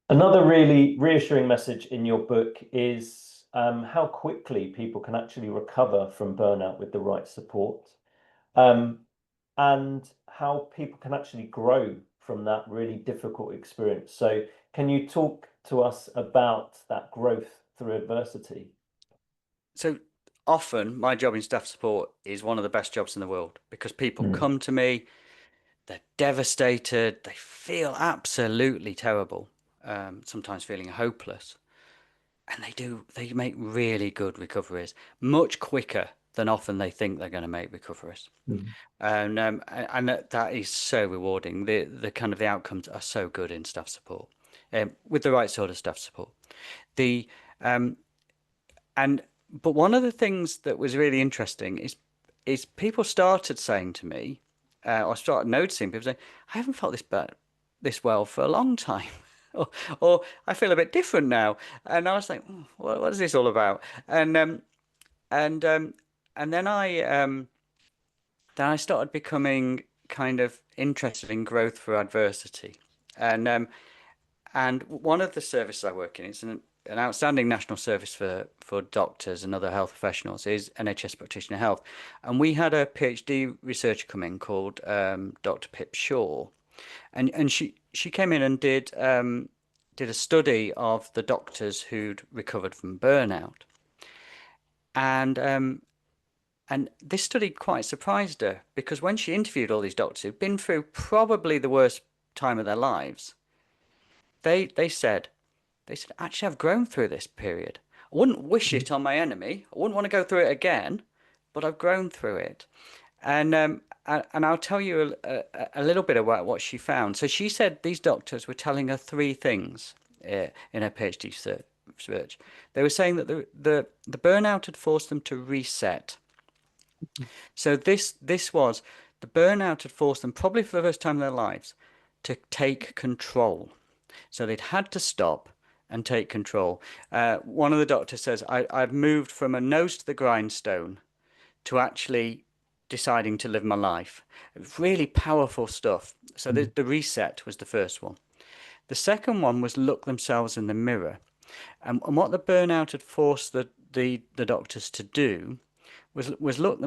Another really reassuring message in your book is how quickly people can actually recover from burnout with the right support, um, and how people can actually grow from that really difficult experience. So, can you talk to us about that growth through adversity? So often my job in staff support is one of the best jobs in the world because people Mm. come to me, they're devastated, they feel absolutely terrible, sometimes feeling hopeless, and they make really good recoveries, much quicker than often they think they're going to make recoveries. Mm. And that is so rewarding. The kind of the outcomes are so good in staff support, with the right sort of staff support. The um, and But one of the things that was really interesting is people started saying to me, or started noticing people saying, "I haven't felt this well for a long time." Or I feel a bit different now, and I was like, what is this all about?" And and um, and then I started becoming kind of interested in growth through adversity, and one of the services I work in is an outstanding national service for doctors and other health professionals is NHS Practitioner Health. And we had a PhD researcher come in called Dr Pip Shaw. And she came in and did a study of the doctors who'd recovered from burnout. And this study quite surprised her because when she interviewed all these doctors who'd been through probably the worst time of their lives, they they said They said, actually, I've grown through this period. I wouldn't wish it on my enemy. I wouldn't want to go through it again, but I've grown through it. And I'll tell you a little bit about what she found. So she said these doctors were telling her three things in her PhD research. They were saying that the burnout had forced them to reset. So this was the burnout had forced them, probably for the first time in their lives, to take control. So they'd had to stop and take control. One of the doctors says, I've moved from a nose to the grindstone to actually deciding to live my life. Really powerful stuff. So Mm. the reset was the first one. The second one was look themselves in the mirror. And what the burnout had forced the doctors to do was look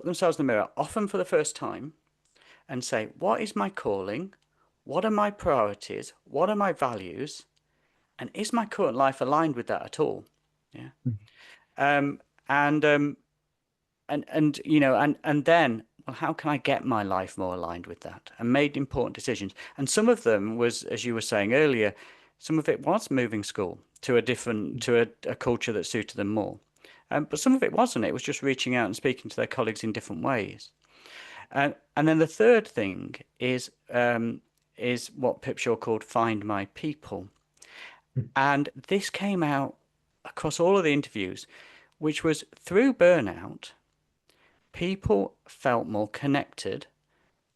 themselves in the mirror, often for the first time, and say, what is my calling? What are my priorities? What are my values? And is my current life aligned with that at all? Yeah. Um, and and then, well, how can I get my life more aligned with that? And made important decisions. And some of them was, as you were saying earlier, some of it was moving school to a culture that suited them more. But some of it wasn't. It was just reaching out and speaking to their colleagues in different ways. And then the third thing is what Pipshaw called "Find My People," and this came out across all of the interviews, which was through burnout, people felt more connected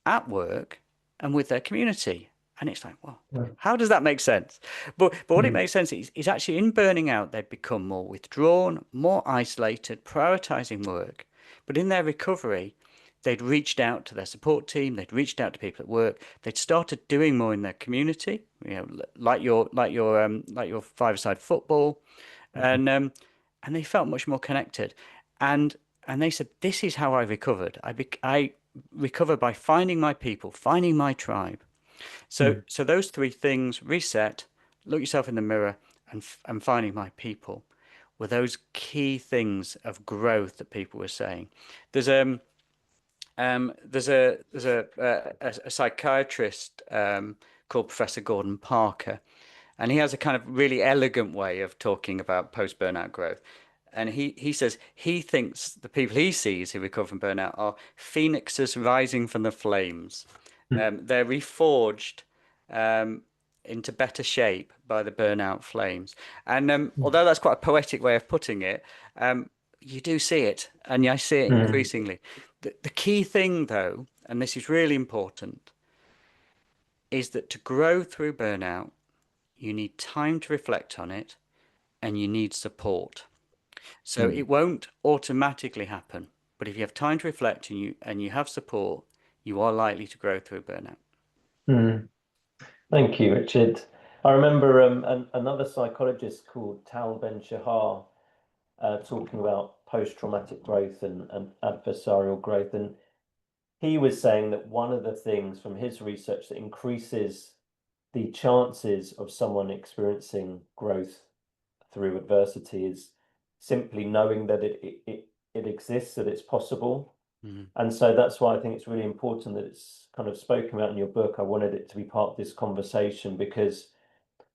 at work and with their community. And it's like, well, Right. how does that make sense? But what it Mm. makes sense is actually in burning out, they'd become more withdrawn, more isolated, prioritizing work. But in their recovery, they'd reached out to their support team, they'd reached out to people at work, they'd started doing more in their community, like your five-a-side football, and um, and they felt much more connected. And and they said, this is how I recovered. I recovered by finding my people, finding my tribe. Mm. So those three things: reset, look yourself in the mirror, and finding my people, were those key things of growth that people were saying. There's a psychiatrist called Professor Gordon Parker, and he has a kind of really elegant way of talking about post burnout growth. And he says he thinks the people he sees who recover from burnout are phoenixes rising from the flames. Mm. They're reforged um, into better shape by the burnout flames. And Mm. although that's quite a poetic way of putting it, um, you do see it, and I see it Mm. increasingly. The key thing, though, and this is really important, is that to grow through burnout, you need time to reflect on it and you need support. So Mm. it won't automatically happen, but if you have time to reflect and you have support, you are likely to grow through burnout. Mm. Thank you, Richard. I remember another psychologist called Tal Ben-Shahar talking about post-traumatic growth and adversarial growth. And he was saying that one of the things from his research that increases the chances of someone experiencing growth through adversity is simply knowing that it exists, that it's possible. And so that's why I think it's really important that it's kind of spoken about in your book. I wanted it to be part of this conversation because,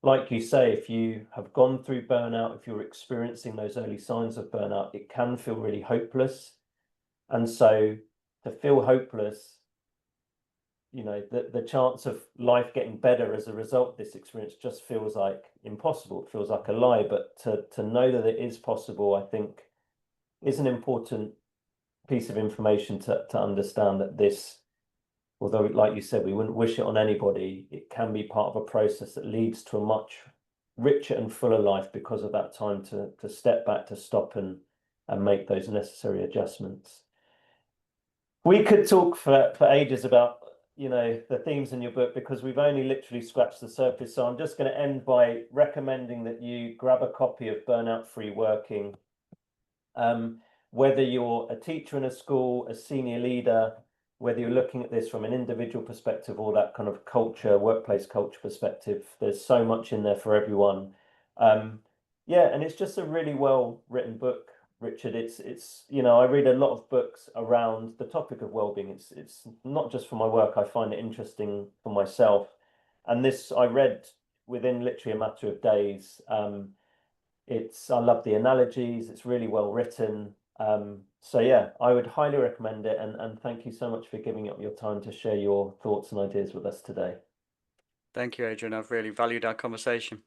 like you say, if you have gone through burnout, if you're experiencing those early signs of burnout, it can feel really hopeless. And so to feel hopeless, you know, the chance of life getting better as a result of this experience just feels like impossible. It feels like a lie. But to know that it is possible, I think, is an important piece of information to understand that this, although, like you said, we wouldn't wish it on anybody, it can be part of a process that leads to a much richer and fuller life because of that time to step back, to stop and make those necessary adjustments. We could talk for ages about, you know, the themes in your book because we've only literally scratched the surface. So I'm just going to end by recommending that you grab a copy of Burnout-free Working. Whether you're a teacher in a school, a senior leader, whether you're looking at this from an individual perspective or that kind of culture, workplace culture perspective, there's so much in there for everyone. Yeah, and it's just a really well written book, Richard. It's you know, I read a lot of books around the topic of well-being. It's not just for my work. I find it interesting for myself, and this I read within literally a matter of days. I love the analogies. It's really well written. So yeah, I would highly recommend it. And thank you so much for giving up your time to share your thoughts and ideas with us today. Thank you, Adrian. I've really valued our conversation.